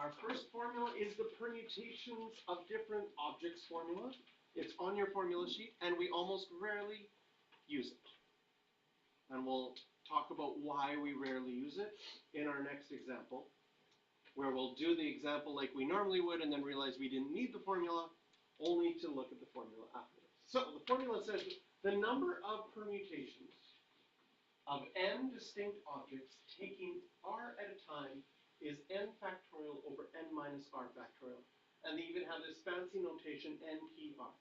Our first formula is the permutations of different objects formula. It's on your formula sheet, and we almost rarely use it. And we'll talk about why we rarely use it in our next example, where we'll do the example like we normally would and then realize we didn't need the formula, only to look at the formula afterwards. So the formula says the number of permutations of n distinct objects taking r at a time is n factorial over n minus r factorial. And they even have this fancy notation npr.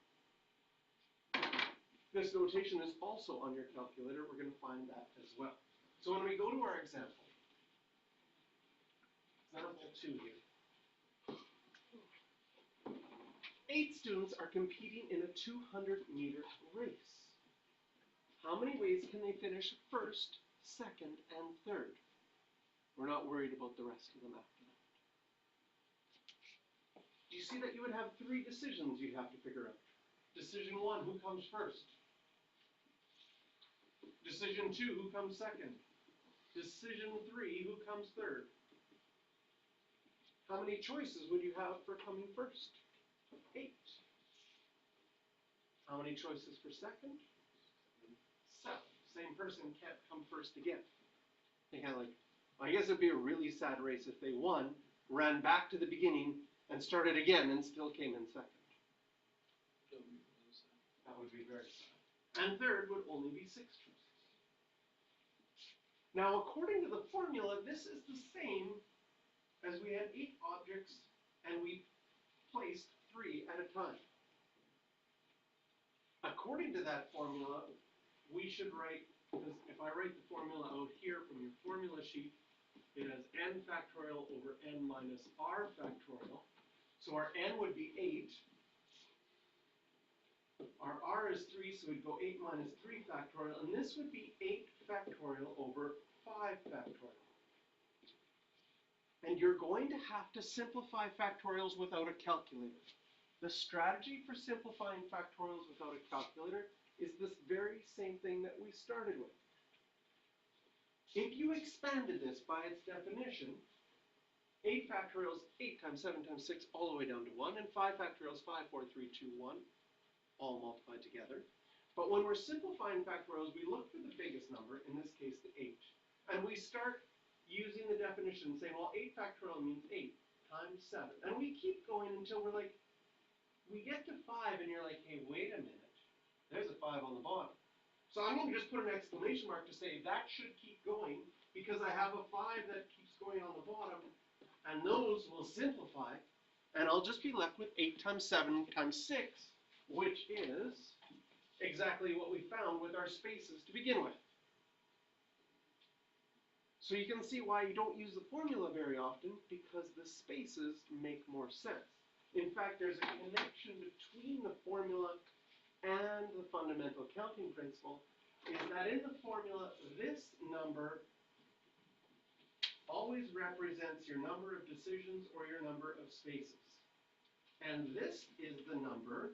This notation is also on your calculator. We're going to find that as well. So when we go to our example 2 here. 8 students are competing in a 200-meter race. How many ways can they finish first, second, and third? We're not worried about the rest of them after that. Do you see that you would have 3 decisions you'd have to figure out? Decision 1, who comes first? Decision 2, who comes second? Decision 3, who comes third? How many choices would you have for coming first? 8. How many choices for second? 7. Same person can't come first again. They kind of like, I guess it'd be a really sad race if they won, ran back to the beginning, and started again and still came in second. That would be very sad. And third would only be 6 choices. Now, according to the formula, this is the same as we had 8 objects and we placed 3 at a time. According to that formula, we should write, because if I write the formula out here from your formula sheet, it has n factorial over n minus r factorial. So our n would be 8. Our r is 3, so we'd go 8 minus 3 factorial, and this would be 8 factorial over 5 factorial. And you're going to have to simplify factorials without a calculator. The strategy for simplifying factorials without a calculator is this very same thing that we started with. If you expanded this by its definition, 8 factorial is 8 times 7 times 6 all the way down to 1, and 5 factorial is 5, 4, 3, 2, 1, all multiplied together. But when we're simplifying factorials, we look for the biggest number, in this case the 8, and we start using the definition saying, well, 8 factorial means 8 times 7. And we keep going until we're like, we get to 5 and you're like, hey, wait a minute, there's a 5 on the bottom. So I'm going to just put an exclamation mark to say that should keep going because I have a 5 that keeps going on the bottom, and those will simplify, and I'll just be left with 8 times 7 times 6, which is exactly what we found with our spaces to begin with. So you can see why you don't use the formula very often, because the spaces make more sense. In fact, there's a connection between the formula and the fundamental counting principle, is that in the formula, this number always represents your number of decisions or your number of spaces. And this is the number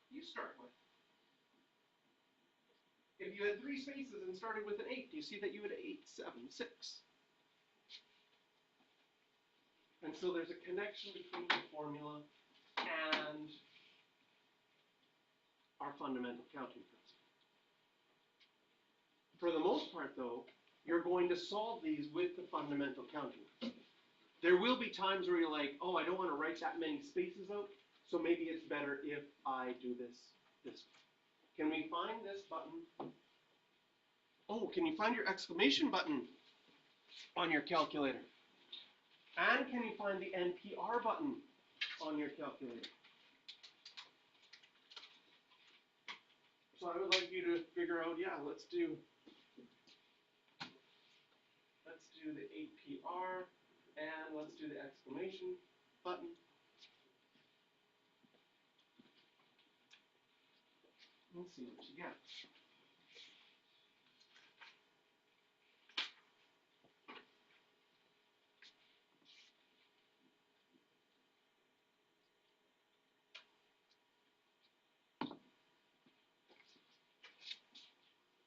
you start with. If you had 3 spaces and started with an 8, do you see that you had 8, 7, 6? And so there's a connection between the formula and our fundamental counting principle. For the most part, though, you're going to solve these with the fundamental counting principle. There will be times where you're like, oh, I don't want to write that many spaces out, so maybe it's better if I do this way. Can we find this button? Oh, can you find your exclamation button on your calculator? And can you find the NPR button on your calculator? So I would like you to figure out, yeah, let's do the 8PR, and let's do the exclamation button. Let's see what you get.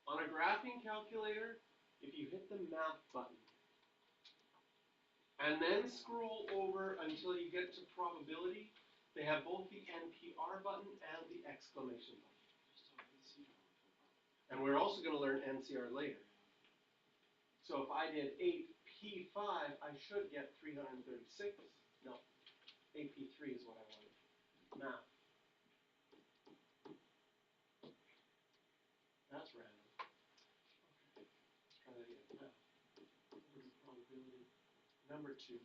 On a graphing calculator, if you hit the math button, And then scroll over until you get to probability. They have both the NPR button and the exclamation button. And we're also going to learn NCR later. So if I did 8P5, I should get 336. No, AP3 is what I wanted. Math. That's random. Okay, let's try that again. Math. What is the probability? Number 2.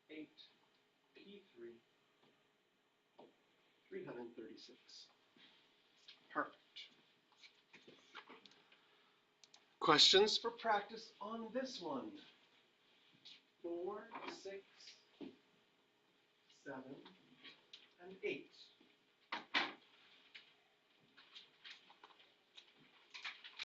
8P3. 336. Perfect. Questions for practice on this one? 4, 6, 7, and 8.